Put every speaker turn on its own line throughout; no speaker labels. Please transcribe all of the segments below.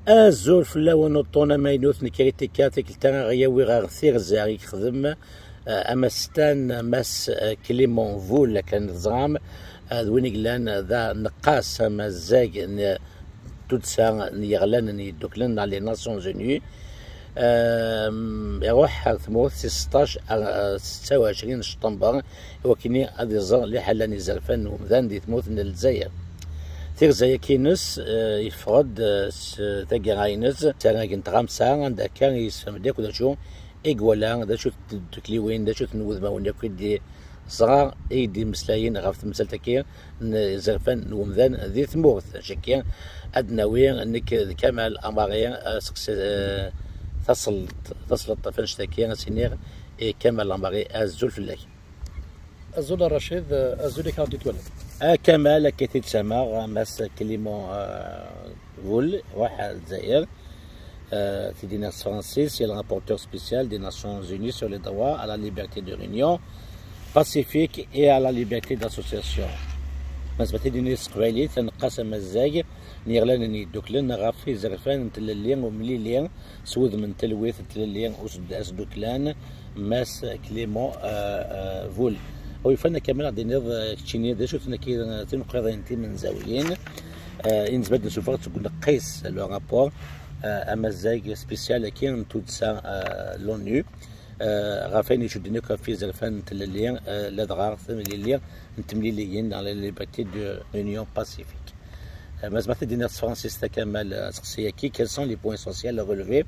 الزول فلاون وطونا ماينوث نكريتي كاتك التانا غياوي غاغثير زاري خدم امستان ماس كليمون فول كان زغام وين قلان ذا نقاس مزاج تودسا يغلان يدوكلن على لي ناسيون زوني يروح ثموث 16 26 شطنبر وكيني غادي يزر اللي حلاني زرفان ومذان دي ثموث من الجزائر تيرزايا كينس يفرض تاكي غاينس تاكي تغامسا عندها كان يسفهم داك ودا شو إيكوالا دا شو تكليوين دا شو تنوذ ما وندا كيدي صغار ايدي مسلايين غاف تمثال تاكي زرفان ومذان ذي ثموث شكيا ادناوين انك كمال اماريا تصل الطفنش تاكي سينير كمال اماري الزول في الله
الزول الرشيد الزول كان تتولد
كمال كي تسمى ماس كليمون فول واحد الجزائر في 1966 c'est le rapporteur spécial des Nations Unies sur les droits à la liberté de réunion pacifique et à la liberté d'association. مسبتي ديني سقبالي تنقسم الزاج نيغلان دوكلن غافي زرفان تللين ومليلين سود من تلويث تللين اسدوكلان ماس كليمون فول ويفنا كمان عندي نض تشيني دا شفتنا كي تنقرا من زاويين نسبت نشوفها تقول قيس لو رابور اما الزاج سبيسيال كاين تودسا لونو غافين يشدني كافي زرفان تللين لا دغار ثمليلين نتمليلين على ليبرتي دو لونيون باسيفيك مازال دينا فرانسيس كمال سقسياكي quels sont les points essentiels à relever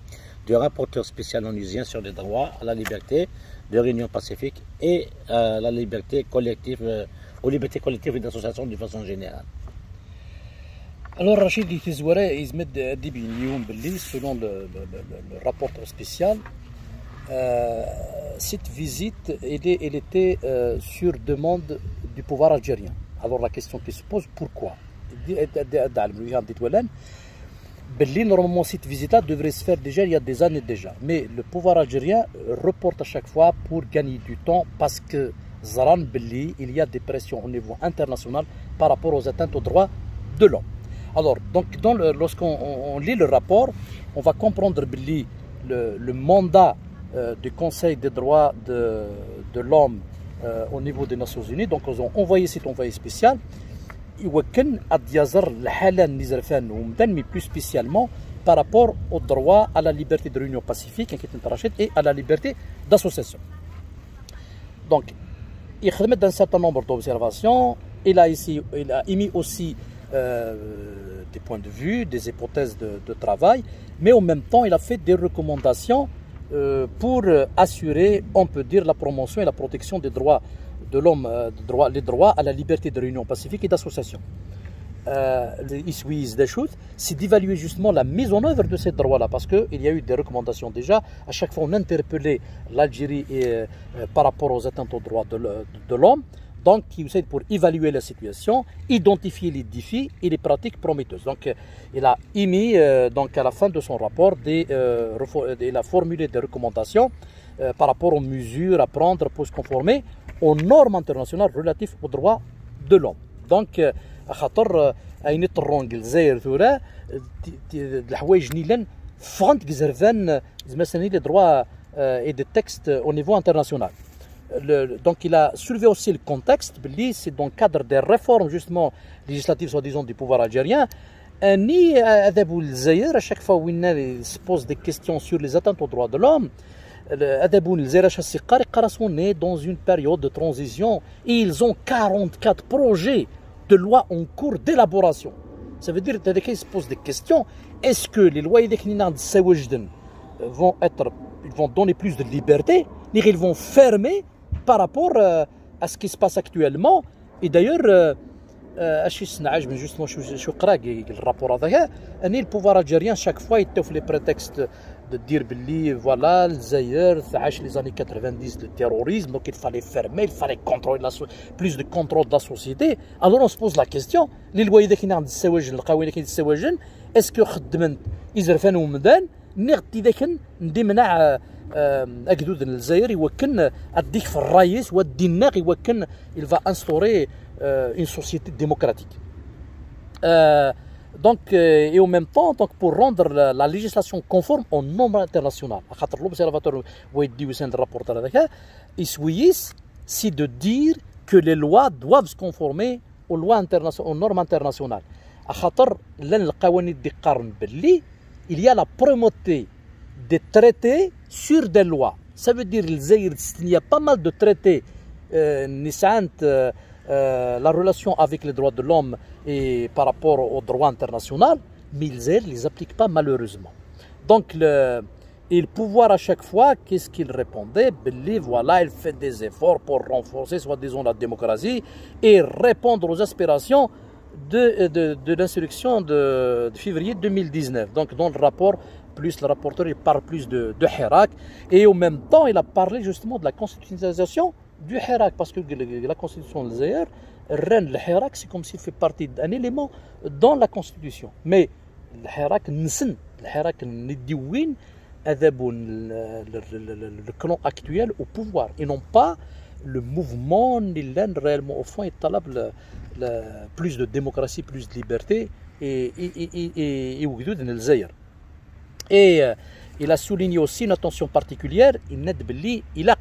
du rapporteur spécial onusien sur les droits à la liberté de réunion pacifique et la liberté collective aux libertés collectives et d'association de façon générale.
Alors Rachid Tizouara يزمد ديبي اليوم باللي selon le rapporteur spécial cette visite elle était sur demande du pouvoir algérien. Alors la question qui se pose, pourquoi? Normalement cette visite devrait se faire déjà il y a des années déjà, mais le pouvoir algérien reporte à chaque fois pour gagner du temps parce que Zaran Belli, il y a des pressions au niveau international par rapport aux atteintes aux droits de l'homme. Alors donc lorsqu'on lit le rapport, on va comprendre Belli le mandat du Conseil des droits de l'homme au niveau des Nations Unies. Donc ils ont envoyé cet envoyé spécial. يوكن أديازر الحالة نزرفان ومدن mais plus spécialement par rapport au droit à la liberté de réunion pacifique et à la liberté d'association. Donc il a fait un certain nombre d'observations, il a émis aussi des points de vue, des hypothèses de travail, mais en même temps il a fait des recommandations pour assurer, on peut dire, la promotion et la protection des droits de l'homme, les droits à la liberté de réunion pacifique et d'association. C'est d'évaluer justement la mise en œuvre de ces droits-là, parce qu'il y a eu des recommandations déjà. À chaque fois, on interpellait l'Algérie par rapport aux atteintes aux droits de l'homme. Donc, pour évaluer la situation, identifier les défis et les pratiques prometteuses. Donc, il a émis, donc à la fin de son rapport, il a formulé des recommandations par rapport aux mesures à prendre pour se conformer aux normes internationales relatives aux droits de l'homme. Donc, خاطر أين الطرونج الجزائر ثورة الحوايج نيلان فغنت جزرفان مثلا les droits et des textes au niveau international. Donc il a soulevé aussi le contexte, c'est dans le cadre des réformes justement législatives soi-disant du pouvoir algérien. Ni à chaque fois où il se pose des questions sur les atteintes aux droits de l'homme, on est dans une période de transition et ils ont 44 projets de loi en cours d'élaboration. Ça veut dire qu'ils se posent des questions. Est-ce que les lois vont donner plus de liberté, ils vont fermer par rapport à ce qui se passe actuellement? Et d'ailleurs, justement, le rapport avec le pouvoir algérien, chaque fois, il offre les prétextes de dire voilà, les années 90, le terrorisme, donc il fallait fermer, il fallait contrôler plus de contrôle de la société. Alors on se pose la question, les lois est-ce que نغتي ذاك ندمنع أجدود الجزائر يوكن أديك في الرئيس والديناغ يوكن il va instaurer une société démocratique. Donc, et en même temps, donc pour rendre la législation conforme aux normes internationales, l'observateur Oueddi Hussein, le rapporteur avec c'est de dire que les lois doivent se conformer aux lois internationales, aux normes internationales. Il y a la primauté des traités sur des lois. Ça veut dire qu'il y a pas mal de traités la relation avec les droits de l'homme et par rapport aux droits internationaux, mais ils ne les appliquent pas malheureusement. Donc, le pouvoir à chaque fois, qu'est-ce qu'il répondait? Voilà, il fait des efforts pour renforcer, soi-disant, la démocratie et répondre aux aspirations de l'insurrection de février 2019. Donc, dans le rapport, plus le rapporteur, il parle plus de Hirak et en même temps, il a parlé justement de la constitutionnalisation du Hirak, parce que la constitution de Zaïre, le Hirak, c'est comme s'il fait partie d'un élément dans la constitution. Mais le Hirak, le clan actuel au pouvoir, et non pas le mouvement réellement au fond est plus de démocratie, plus de liberté et il a souligné aussi une attention particulière. Il a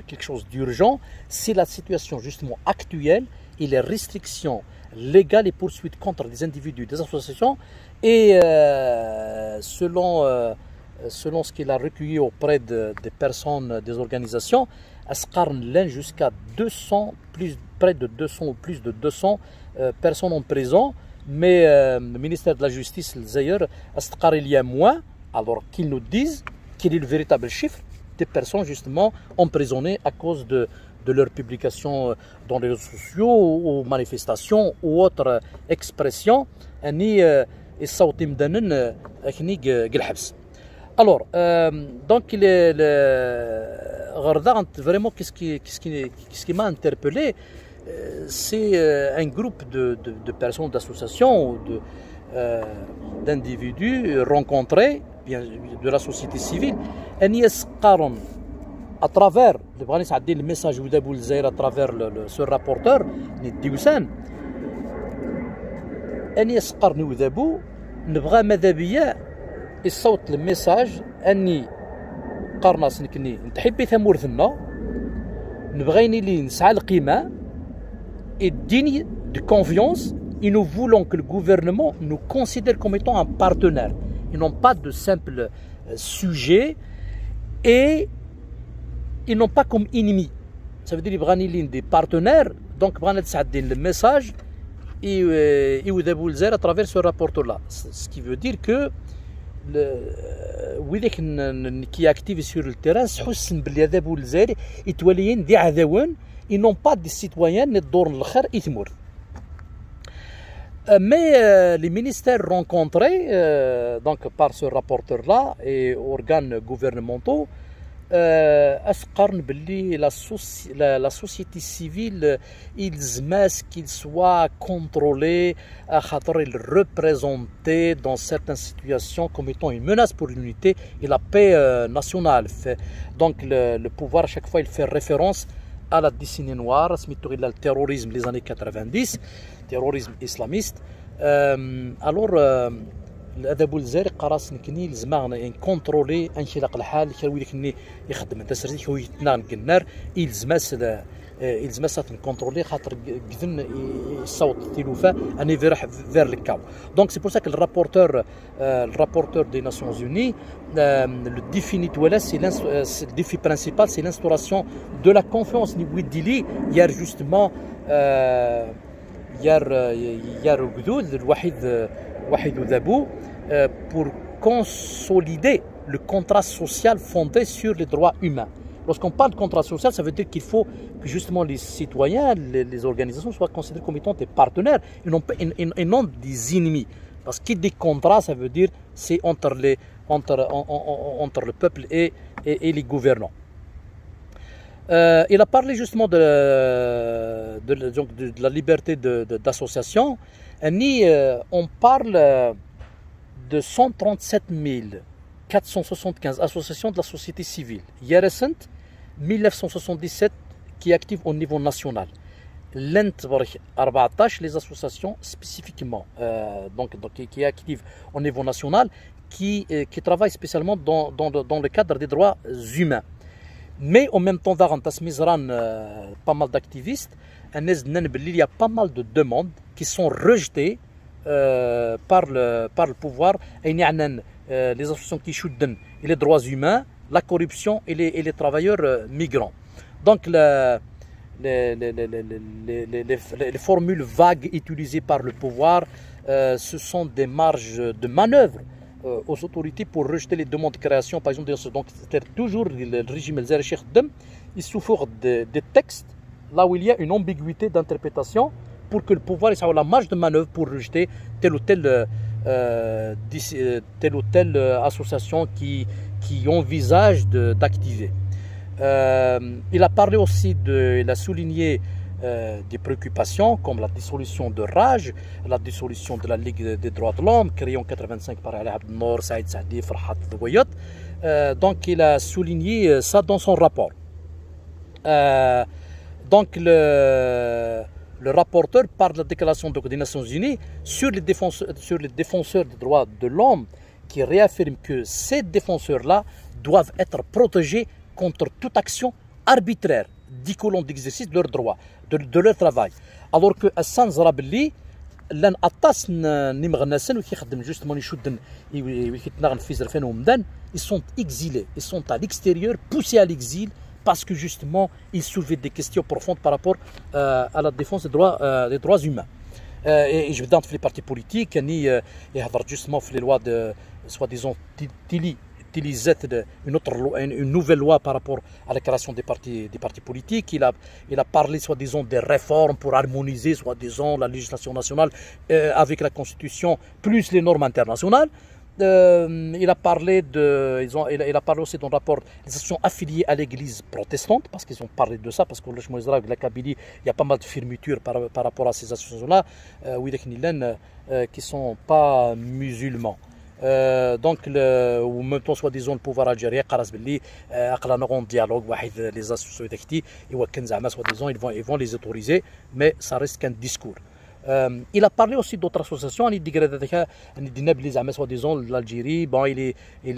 quelque chose d'urgent, c'est la situation justement actuelle et les restrictions légales et poursuites contre les individus, des associations. Et selon ce qu'il a recueilli auprès des personnes, des organisations, jusqu'à 200, près de 200 ou plus de 200 personnes en prison. Mais le ministère de la Justice, d'ailleurs, il y a moins, alors qu'ils nous disent quel est le véritable chiffre des personnes justement emprisonnées à cause de leurs publications dans les réseaux sociaux ou manifestations ou autres expressions. Alors, donc, vraiment, qu'est-ce qui m'a interpellé? C'est un groupe de personnes, d'associations ou d'individus rencontrés de la société civile à travers le message à travers ce rapporteur Hussein نبغى ماذا بيا الصوت الميساج اني قرناص نكني نتحبي ثمورثنا نبغيني لي نسعى القيمه et digne de confiance, et nous voulons que le gouvernement nous considère comme étant un partenaire et non pas de simples sujets et non pas comme ennemis. Ça veut dire qu'ils des partenaires, donc le message et à travers ce rapport-là. Ce qui veut dire que qui est actif sur le terrain, ils n'ont pas de citoyens ni de mais les ministères rencontrés donc par ce rapporteur-là et organes gouvernementaux la société civile qu'ils soient contrôlés ils représentés dans certaines situations comme étant une menace pour l'unité et la paix nationale. Donc le pouvoir à chaque fois il fait référence à la décennie noire, le terrorisme des années 90, terrorisme islamiste. Alors, الادب الجزائري قراص نكني لازم نكونترولي انشلاق الحال كاوي كني يخدم التسريح كاوي يتنان النار يلزم نكونترولي خاطر كذن الصوت التلوفه اني فير الكاو. دونك سي بور سا كو الرابورتور دي ناسيونز يوني le définit voilà c'est le défi principal, c'est l'instauration de la confiance ni ودي يا justement يا الجدود الوحيد ذابو pour consolider le contrat social fondé sur les droits humains. Lorsqu'on parle de contrat social, ça veut dire qu'il faut que justement les citoyens, les organisations soient considérés comme étant des partenaires et non des ennemis. Parce que des contrats, ça veut dire c'est entre le peuple et les gouvernants. Il a parlé justement de la liberté d'association. On parle de 137 475 associations de la société civile. Yeresent, 1977 qui est active au niveau national. L'Entbrich 14, les associations spécifiquement, qui est active au niveau national, qui travaille spécialement dans le cadre des droits humains. Mais en même temps, pas mal d'activistes, il y a pas mal de demandes qui sont rejetées par le pouvoir. Les associations qui soutiennent les droits humains, la corruption et les travailleurs migrants. Donc les formules vagues utilisées par le pouvoir, ce sont des marges de manœuvre aux autorités pour rejeter les demandes de création, par exemple. Donc c'est toujours le régime il souffre des textes là où il y a une ambiguïté d'interprétation pour que le pouvoir ait la marge de manœuvre pour rejeter telle ou telle association qui envisage d'activer. Il a parlé aussi il a souligné des préoccupations comme la dissolution de Raj, la dissolution de la Ligue des droits de l'homme créée en 1985 par Ali Abdel Nour, Saïd Saadi, Farhat Dwayot. Donc il a souligné ça dans son rapport. Donc le rapporteur parle de la déclaration des Nations Unies sur les défenseurs des droits de l'homme, qui réaffirme que ces défenseurs-là doivent être protégés contre toute action arbitraire découlant d'exercice de leurs droits, de leur travail. Alors que Hassan Zarabelli, ils sont exilés, ils sont à l'extérieur, poussés à l'exil, parce que justement, ils soulevaient des questions profondes par rapport à la défense des droits humains. Et je veux dire, les partis politiques, il y a justement les lois de, soi-disant, une nouvelle loi par rapport à la création des partis politiques. Il a parlé, soi-disant, des réformes pour harmoniser, soi-disant, la législation nationale avec la Constitution, plus les normes internationales. Il a parlé aussi dans le rapport des associations affiliées à l'église protestante, parce qu'ils ont parlé de ça, parce que la Kabylie, il y a pas mal de fermetures par rapport à ces associations-là, qui ne sont pas musulmans. Donc, ou même temps, soi-disant, le pouvoir algérien, en dialogue, les associations, soi-disant, ils vont les autoriser, mais ça reste qu'un discours. Il a parlé aussi d'autres associations. Soi-disant, l'Algérie, bon, il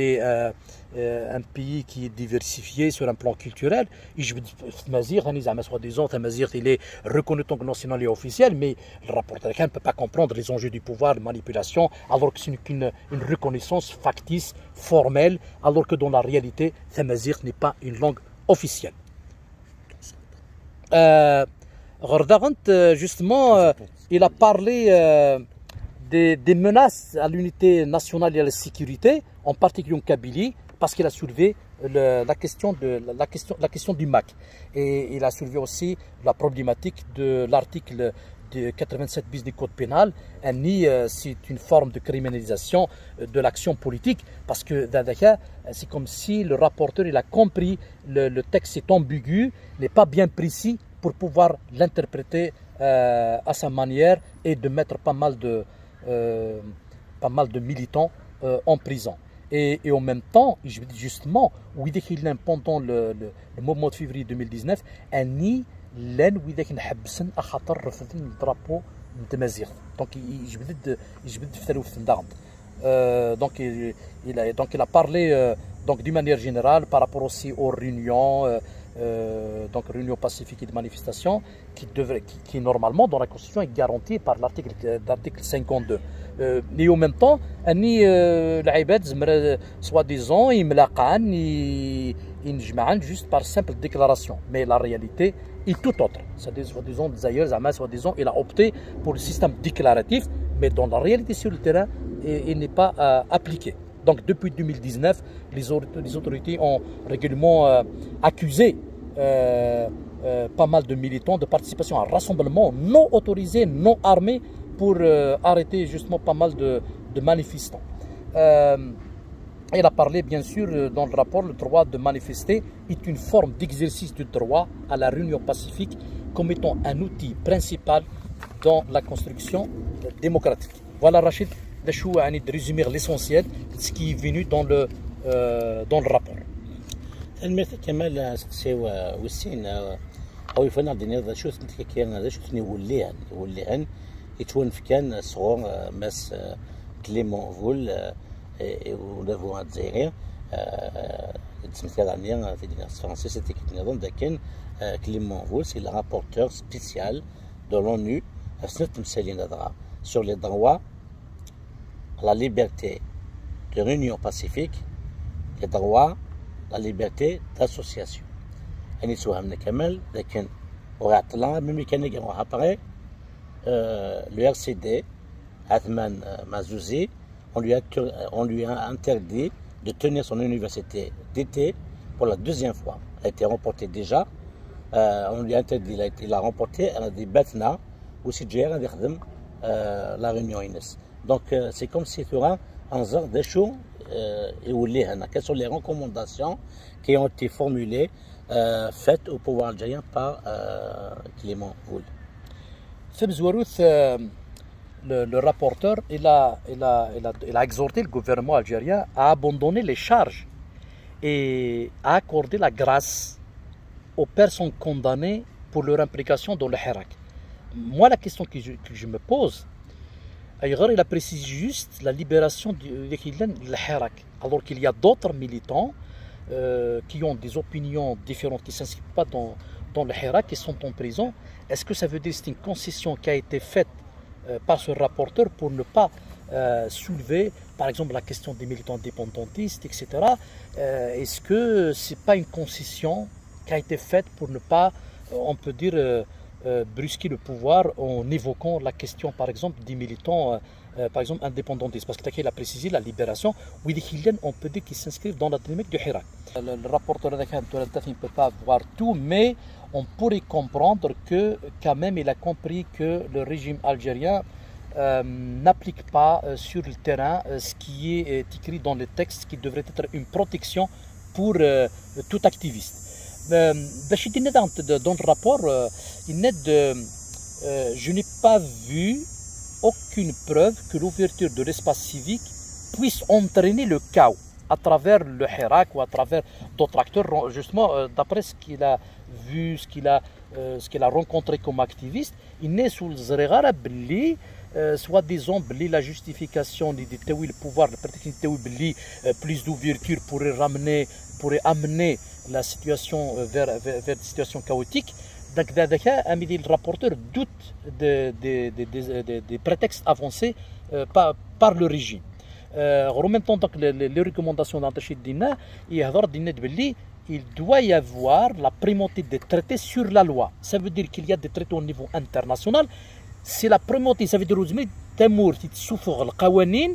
est un pays qui est diversifié sur un plan culturel. Soi-disant, il est reconnu en tant que national et officiel, mais le rapporteur ne peut pas comprendre les enjeux du pouvoir, de manipulation, alors que c'est une reconnaissance factice, formelle, alors que dans la réalité, Tamazigh n'est pas une langue officielle. Justement, il a parlé des menaces à l'unité nationale et à la sécurité, en particulier en Kabylie, parce qu'il a soulevé la question du MAC. Et il a soulevé aussi la problématique de l'article 87 bis du code pénal. C'est une forme de criminalisation de l'action politique, parce que c'est comme si le rapporteur il a compris le texte est ambigu, n'est pas bien précis pour pouvoir l'interpréter à sa manière et de mettre pas mal de militants en prison. Et en même temps, justement, pendant le mouvement de février 2019, donc il a parlé d'une manière générale par rapport aussi aux réunions, donc réunion pacifique et de manifestation qui normalement dans la Constitution est garantie par l'article 52. Et en même temps, soi-disant, ils juste par simple déclaration. Mais la réalité est tout autre. C'est-à-dire, soi-disant, soi-disant, il a opté pour le système déclaratif, mais dans la réalité sur le terrain, il n'est pas appliqué. Donc depuis 2019, les autorités ont régulièrement accusé pas mal de militants de participation à un rassemblement non autorisé, non armé, pour arrêter justement pas mal de manifestants. Il a parlé bien sûr dans le rapport, le droit de manifester est une forme d'exercice du droit à la réunion pacifique comme étant un outil principal dans la construction démocratique. Voilà Rachid. de résumer l'essentiel de ce qui est venu dans le rapport.
المثل كمال سقسيو وسين او يفنى دينا شو كان شو يوليهن يتون في كان صغور ماس كليمون فول ولافو الجزائري تسمثال عنيا في دينا فرنسي سيتي كنظن لكن كليمون فول سي le rapporteur spécial de l'ONU سنة تمثالين هذا sur les droits à la liberté de réunion pacifique, les droits la liberté d'association. Et nous avons Kamal, lequel aurait atteint même mécaniquement après le RCD, Athman Mazouzi, on lui a interdit de tenir son université d'été pour la deuxième fois. Elle a été remportée déjà. On lui a interdit, il a remporté un des Batna ou si j'ai la réunion INES. Donc c'est comme si tu auras un genre de choses. Quelles sont les recommandations qui ont été formulées, faites au pouvoir algérien par Clément Voul.
Le rapporteur il a exhorté le gouvernement algérien à abandonner les charges et à accorder la grâce aux personnes condamnées pour leur implication dans le Hirak. Moi, la question que je me pose, il a précisé juste la libération du Hirak, alors qu'il y a d'autres militants qui ont des opinions différentes, qui ne s'inscrivent pas dans le Hirak, qui sont en prison. Est-ce que ça veut dire que c'est une concession qui a été faite par ce rapporteur pour ne pas soulever, par exemple, la question des militants indépendantistes, etc. Est-ce que ce n'est pas une concession qui a été faite pour ne pas, on peut dire, brusquer le pouvoir en évoquant la question, par exemple, des militants, par exemple, indépendantistes. Parce qu'il a précisé la libération, où on peut dire qu'ils s'inscrivent dans la dynamique du Hirak. Le rapporteur ne peut pas voir tout, mais on pourrait comprendre que, quand même, il a compris que le régime algérien n'applique pas sur le terrain ce qui est écrit dans le texte, qui devrait être une protection pour tout activiste. Dans le rapport, je n'ai pas vu aucune preuve que l'ouverture de l'espace civique puisse entraîner le chaos à travers le Hirak ou à travers d'autres acteurs, justement, d'après ce qu'il a vu, ce qu'il a rencontré comme activiste. Il n'est sous le soi-disant la justification du pouvoir, le prétexte plus d'ouverture pourrait amener la situation vers une situation chaotique. Donc, le rapporteur doute des prétextes avancés par le régime. En même temps, les recommandations d'Antachid Dina, il doit y avoir la primauté des traités sur la loi. Ça veut dire qu'il y a des traités au niveau international. C'est la primauté, ça veut dire que Tamour souffre le Kawanin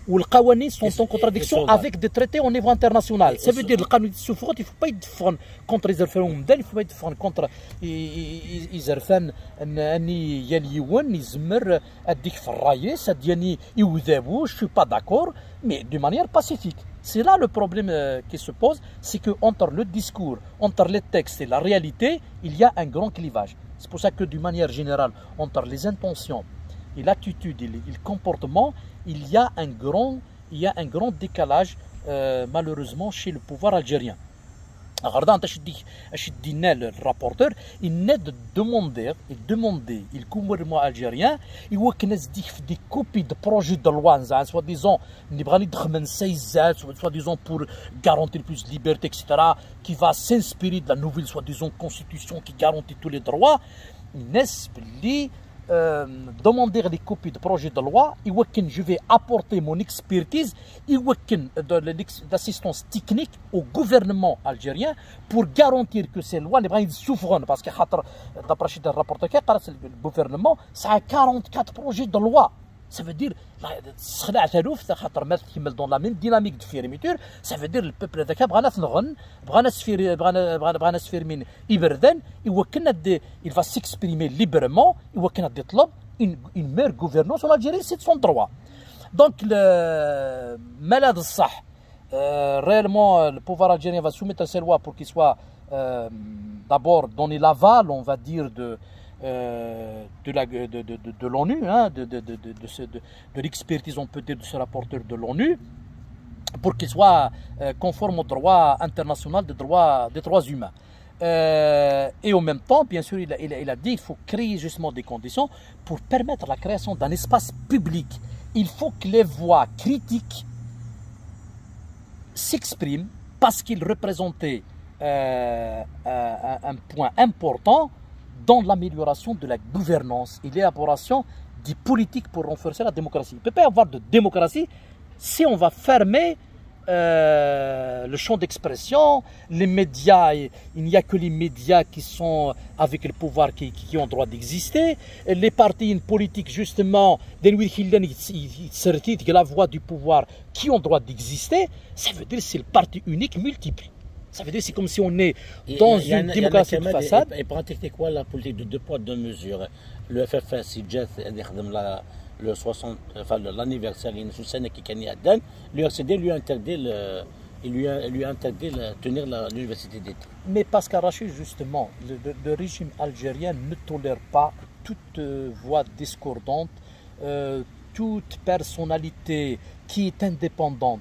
ou les Kawanin sont en contradiction avec des traités au niveau international. Ça veut dire que le Kawanin souffre, il ne faut pas être défendre contre les Arfans, il ne faut pas être défendre contre les Arfans, Ani Yaliwan, Izmer, Adik Farraye, Sadiani, Ioudzabou, je ne suis pas d'accord, mais de manière pacifique. C'est là le problème qui se pose, c'est qu'entre le discours, entre les textes et la réalité, il y a un grand clivage. C'est pour ça que d'une manière générale, entre les intentions et l'attitude et le comportement, il y a un grand décalage malheureusement chez le pouvoir algérien. Alors, le rapporteur, il n'est de demander, le gouvernement algérien, il voit qu'il y a des copies de projets de loi, soi-disant, soi-disant pour garantir plus de liberté, etc., qui va s'inspirer de la nouvelle, soi-disant, constitution qui garantit tous les droits. N'est-ce pas demander des copies de projets de loi, je vais apporter mon expertise, l'assistance technique au gouvernement algérien pour garantir que ces lois ne souffrent. Parce que d'après le rapporteur, le gouvernement, ça a 44 projets de loi. Ça veut dire, dans la même dynamique de fermeture, ça veut dire que le peuple il va s'exprimer librement, une meilleure gouvernance en Algérie, c'est son droit. Donc, le malade réellement, le pouvoir algérien va soumettre ces lois pour qu'il soit d'abord donné l'aval, on va dire, de l'ONU, hein, de l'expertise, on peut dire, de ce rapporteur de l'ONU, pour qu'il soit conforme au droit international des droits humains. Et en même temps, bien sûr, il a dit qu'il faut créer justement des conditions pour permettre la création d'un espace public. Il faut que les voix critiques s'expriment parce qu'ils représentaient un point important dans l'amélioration de la gouvernance et l'élaboration des politiques pour renforcer la démocratie. Il ne peut pas y avoir de démocratie si on va fermer le champ d'expression, les médias, il n'y a que les médias qui sont avec le pouvoir qui ont le droit d'exister, les partis politiques justement, la voix du pouvoir qui ont le droit d'exister, ça veut dire que c'est le parti unique multiple. Ça veut dire que c'est comme si on est dans une démocratie de façade.
Et pratiquer quoi la politique de deux poids, deux mesures? Le FFS, le 60, enfin l'anniversaire l'URCD lui a interdit de tenir l'université d'État.
Mais parce qu'Arachid, justement, le régime algérien ne tolère pas toute voix discordante, toute personnalité qui est indépendante,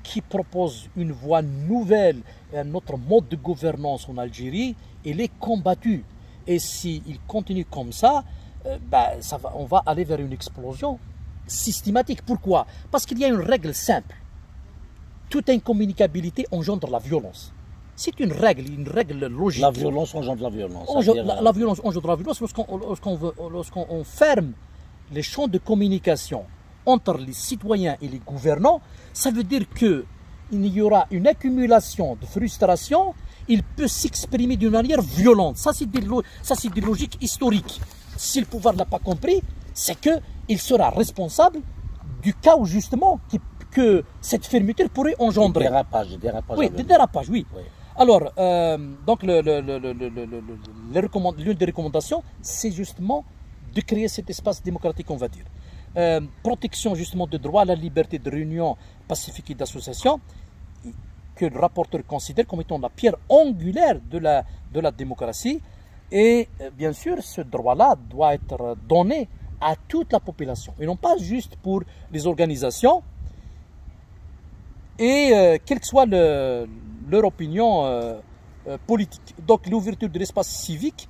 qui propose une voie nouvelle, un autre mode de gouvernance en Algérie, il est combattu. Et s'il continue comme ça, on va aller vers une explosion systématique. Pourquoi? Parce qu'il y a une règle simple. Toute incommunicabilité engendre la violence. C'est une règle logique.
La violence engendre la violence.
La violence engendre la violence lorsqu'on ferme les champs de communication entre les citoyens et les gouvernants. Ça veut dire qu'il y aura une accumulation de frustration. Il peut s'exprimer d'une manière violente. Ça, c'est des logiques historiques. Si le pouvoir n'a pas compris, c'est qu'il sera responsable du cas où justement que cette fermeture pourrait engendrer.
Dérapage.
Des dérapages, oui. Alors, donc l'une des recommandations, c'est justement de créer cet espace démocratique, on va dire. Protection justement de droit à la liberté de réunion pacifique et d'association, que le rapporteur considère comme étant la pierre angulaire de la démocratie. Et bien sûr, ce droit-là doit être donné à toute la population, et non pas juste pour les organisations, et quelle que soit leur opinion politique. Donc l'ouverture de l'espace civique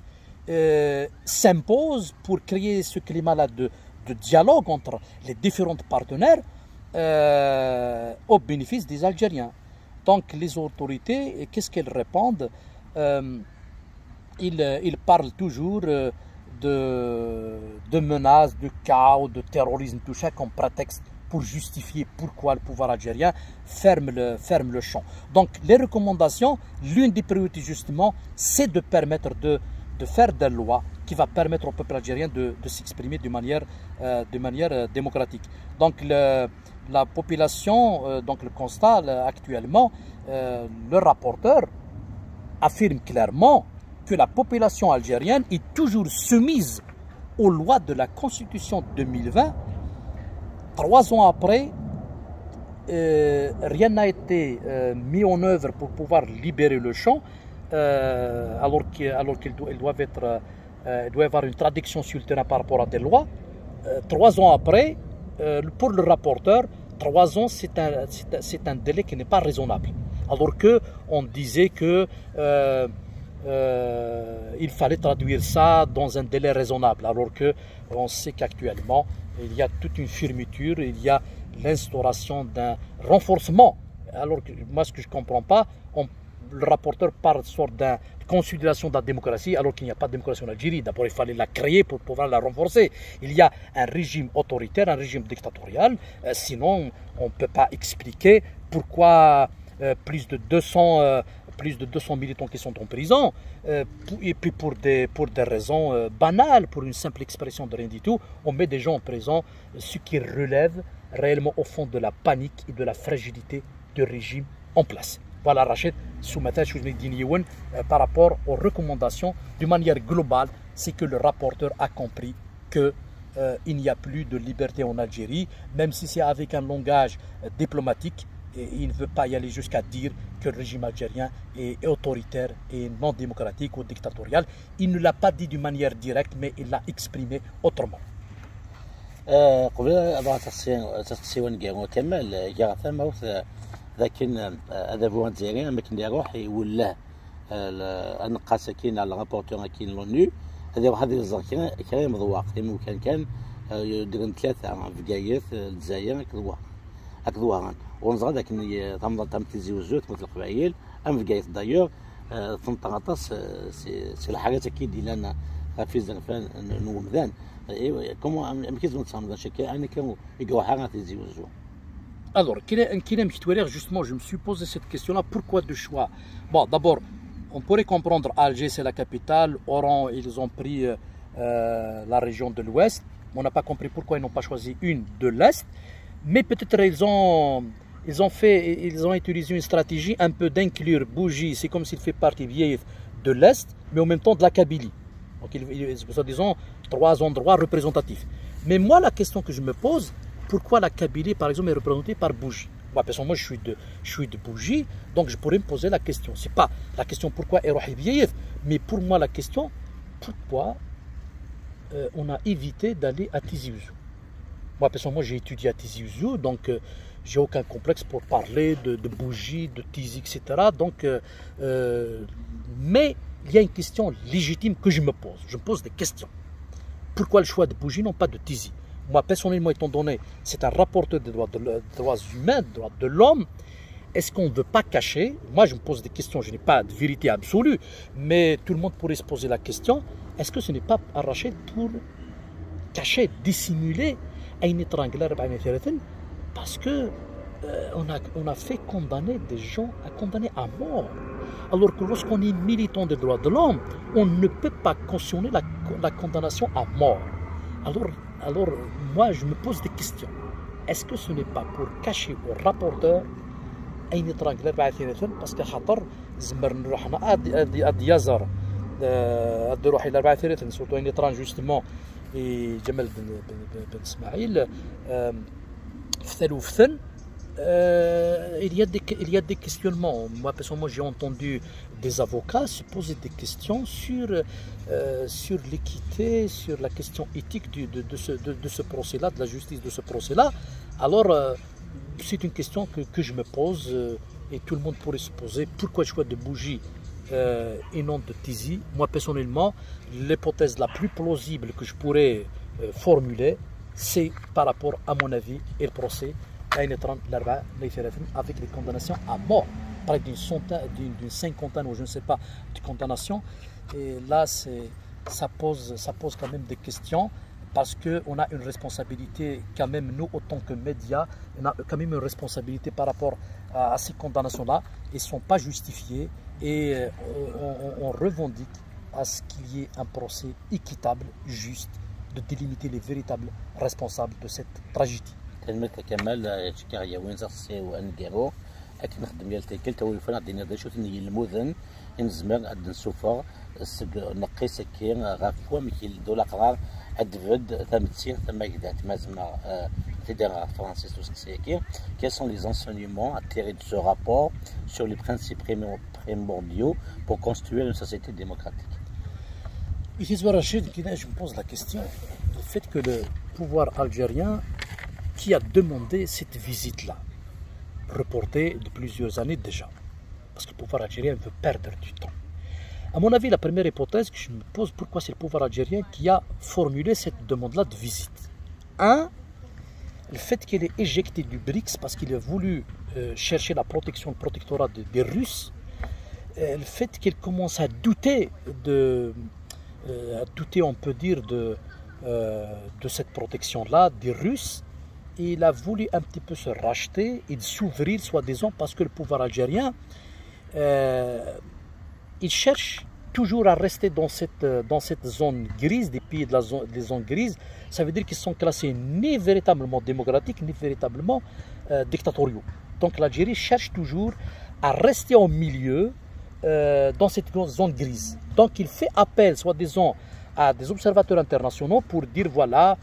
s'impose pour créer ce climat-là de dialogue entre les différents partenaires au bénéfice des Algériens. Donc les autorités, qu'est-ce qu'elles répondent? Ils parlent toujours de menaces, de chaos, de terrorisme, tout ça comme prétexte pour justifier pourquoi le pouvoir algérien ferme le champ. Donc les recommandations, l'une des priorités justement, c'est de permettre de faire des lois qui va permettre au peuple algérien de s'exprimer de manière démocratique. Donc la population, donc le constat actuellement, le rapporteur affirme clairement que la population algérienne est toujours soumise aux lois de la Constitution 2020. 3 ans après, rien n'a été mis en œuvre pour pouvoir libérer le champ, alors qu'il doit y avoir une traduction sur le terrain par rapport à des lois. 3 ans après, pour le rapporteur, 3 ans, c'est un délai qui n'est pas raisonnable. Alors qu'on disait que il fallait traduire ça dans un délai raisonnable, alors qu'on sait qu'actuellement, il y a toute une fermeture, il y a l'instauration d'un renforcement. Alors que moi, ce que je ne comprends pas, le rapporteur parle d'une consolidation de la démocratie, alors qu'il n'y a pas de démocratie en Algérie. D'abord, il fallait la créer pour pouvoir la renforcer. Il y a un régime autoritaire, un régime dictatorial, sinon on ne peut pas expliquer pourquoi plus de 200 militants qui sont en prison, et puis pour des raisons banales, pour une simple expression de rien du tout, on met des gens en prison, ce qui relève réellement au fond de la panique et de la fragilité du régime en place. Voilà, Rachid, par rapport aux recommandations, de manière globale, c'est que le rapporteur a compris qu'il n'y a plus de liberté en Algérie, même si c'est avec un langage diplomatique. et il ne veut pas y aller jusqu'à dire que le régime algérien est autoritaire et non démocratique ou dictatorial. Il ne l'a pas dit d'une manière directe, mais il l'a exprimé autrement.
قبل أضع تسيون جيرو كمال جرى ثم لكن هذا هو الجزائري أما كان يروح يولاه النقاص كاين على الرابورتور كاين لونو هذه الزركين كان مضواق ممكن كان يديرن ثلاثة في قايث الجزائر هكذا ونزغ ذاك تم تزيوزوت مثل القبائل أم في قايث دايور تنطغطس سي الحاجات أكيد لنا في الزنفان نومذان comment
Alors, justement, je me suis posé cette question-là. Pourquoi deux choix? Bon, d'abord, on pourrait comprendre Alger, c'est la capitale. Oran, ils ont pris la région de l'Ouest. On n'a pas compris pourquoi ils n'ont pas choisi une de l'Est. Mais peut-être ils ont utilisé une stratégie un peu d'inclure Bougie. C'est comme s'il fait partie vieille de l'Est, mais en même temps de la Kabylie. Donc, disons, 3 endroits représentatifs. Mais moi, la question que je me pose, pourquoi la Kabylie, par exemple, est représentée par Bougie? Moi, personnellement, je suis de Bougie, donc je pourrais me poser la question. Ce n'est pas la question pourquoi Erohi Bieyev, mais pour moi, la question, pourquoi on a évité d'aller à Tizi Ouzou? Moi, personnellement, j'ai étudié à Tizi Ouzou, donc j'ai aucun complexe pour parler de Bougie, de Tizi, etc. Donc, mais il y a une question légitime que je me pose. Je me pose des questions. Pourquoi le choix de Bougie, non pas de Tizi? Moi, personnellement, étant donné, c'est un rapporteur des droits humains, des droits de l'homme, est-ce qu'on ne veut pas cacher? Moi, je me pose des questions, je n'ai pas de vérité absolue, mais tout le monde pourrait se poser la question, est-ce que ce n'est pas arraché pour cacher, dissimuler un étrangleur parce que on a fait condamner des gens à mort. Alors que lorsqu'on est militant des droits de l'homme, on ne peut pas cautionner la condamnation à mort. Alors, moi, je me pose des questions. Est-ce que ce n'est pas pour cacher au rapporteur un étrangleur parce que خاطر زمر نروحنا الديازر نروح الى 34 surtout un étrange justement جمال بن اسماعيل فتن il y a des questionnements. Moi, personnellement, j'ai entendu des avocats se poser des questions sur l'équité, sur la question éthique de ce procès-là, de la justice de ce procès-là. Alors, c'est une question que je me pose et tout le monde pourrait se poser. Pourquoi le choix de Bougie et non de Tizi? Moi, personnellement, l'hypothèse la plus plausible que je pourrais formuler, c'est par rapport, à mon avis, et le procès avec les condamnations à mort, près d'une cinquantaine ou je ne sais pas de condamnations. Et là, ça pose quand même des questions parce qu'on a une responsabilité quand même, nous, autant que médias, on a quand même une responsabilité par rapport à ces condamnations-là. Elles ne sont pas justifiées et on revendique à ce qu'il y ait un procès équitable, juste, de délimiter les véritables responsables de cette tragédie.
كلمة كمال شكاية وين زرسي وانجارو اكن نخدم ديال كل تويفنا دينا دا شوت ني المذن نزمر اد نسوفر نقي سكين غافوا ميكيل دولا قرار ادفد ثمتسين ثم يدات مازما تدير فرانسيس وسكسيكي quels sont les enseignements à tirer de ce rapport sur les principes primordiaux pour construire une société démocratique?
Ici, je me pose la question, le fait que le pouvoir algérien qui a demandé cette visite-là, reportée de plusieurs années déjà, parce que le pouvoir algérien veut perdre du temps. À mon avis, la première hypothèse que je me pose, pourquoi c'est le pouvoir algérien qui a formulé cette demande-là de visite? Un, le fait qu'il est éjecté du BRICS parce qu'il a voulu chercher la protection, le protectorat des Russes, le fait qu'il commence à douter on peut dire, de cette protection-là des Russes. Il a voulu un petit peu se racheter et s'ouvrir, soi-disant, parce que le pouvoir algérien, il cherche toujours à rester dans cette zone grise, des pays des zones grises. Ça veut dire qu'ils sont classés ni véritablement démocratiques, ni véritablement dictatoriaux. Donc l'Algérie cherche toujours à rester au milieu dans cette zone grise. Donc il fait appel, soi-disant, à des observateurs internationaux pour dire voilà,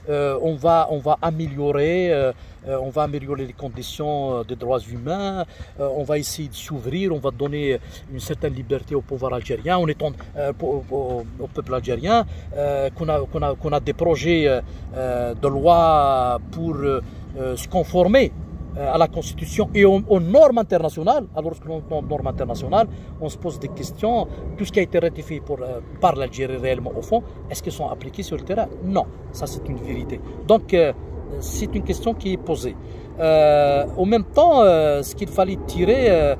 on va améliorer les conditions des droits humains, on va essayer de s'ouvrir, on va donner une certaine liberté au pouvoir algérien, au peuple algérien, qu'on a des projets de loi pour se conformer à la Constitution et aux normes internationales. Alors que aux normes internationales, on se pose des questions. Tout ce qui a été ratifié par l'Algérie réellement au fond, est-ce qu'ils sont appliqués sur le terrain? Non, ça c'est une vérité. Donc c'est une question qui est posée. En même temps, ce qu'il fallait tirer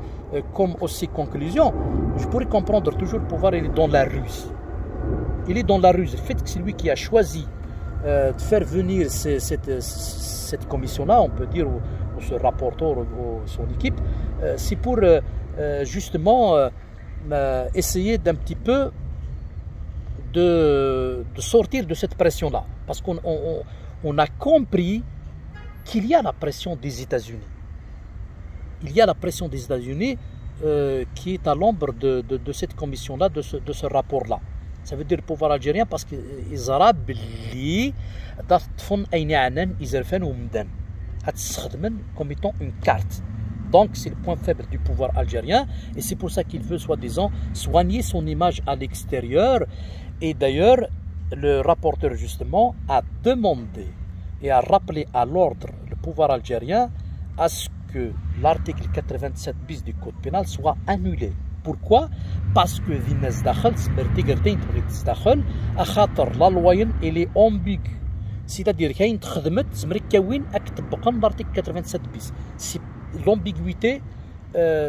comme aussi conclusion, je pourrais comprendre toujours le pouvoir, il est dans la ruse. Il est dans la ruse. Le fait que c'est lui qui a choisi de faire venir cette commission-là, on peut dire, ou ce rapporteur ou son équipe, c'est pour justement essayer d'un petit peu de sortir de cette pression-là. Parce qu'on a compris qu'il y a la pression des États-Unis. Il y a la pression des États-Unis qui est à l'ombre de cette commission-là, de ce rapport-là. Ça veut dire le pouvoir algérien parce qu'ils arabes اللي تطفن أين عنان إزرفان ومدان هتستخدمن comme étant une carte. Donc c'est le point faible du pouvoir algérien et c'est pour ça qu'il veut soi-disant soigner son image à l'extérieur. Et d'ailleurs le rapporteur justement a demandé et a rappelé à l'ordre le pouvoir algérien à ce que l'article 87 bis du code pénal soit annulé. Pourquoi? Parce que la loi elle est ambiguë. C'est-à-dire qu'il y a l'article 87 bis. L'ambiguïté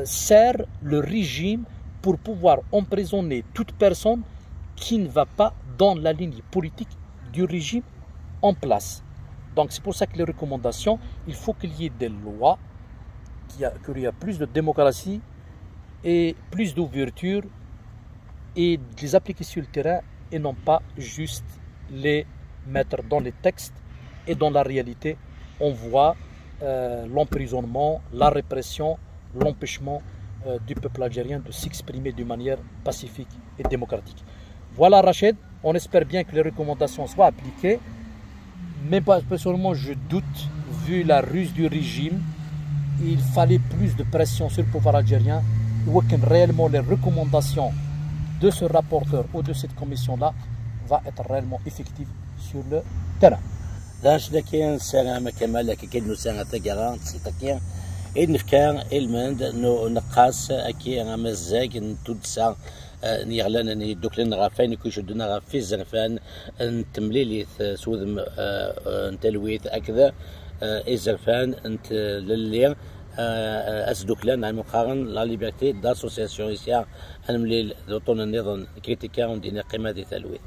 sert le régime pour pouvoir emprisonner toute personne qui ne va pas dans la ligne politique du régime en place. Donc c'est pour ça que les recommandations, il faut qu'il y ait des lois, qu'il y a plus de démocratie et plus d'ouverture et de les appliquer sur le terrain et non pas juste les mettre dans les textes. Et dans la réalité, on voit l'emprisonnement, la répression, l'empêchement du peuple algérien de s'exprimer d'une manière pacifique et démocratique. Voilà Rachid, on espère bien que les recommandations soient appliquées, mais personnellement je doute, vu la ruse du régime, il fallait plus de pression sur le pouvoir algérien. Réellement les recommandations de ce rapporteur ou de cette commission-là va être réellement effectives sur le terrain.
لكن سلام كمال كيد نسان تجاران تسيتكين نفكار المند نقاس أكي مزاج نتودسا نيغلان دوكلين غافين كويش دونا غافي الزرفان نتمليلي سوذم نتلويت أكذا الزرفان نت للي أسدوكلان عن مقارن لا ليبرتي داسوسياسيون إسيا أنملي دوطون النظام كريتيكا وندينا قيمة دي تلويت.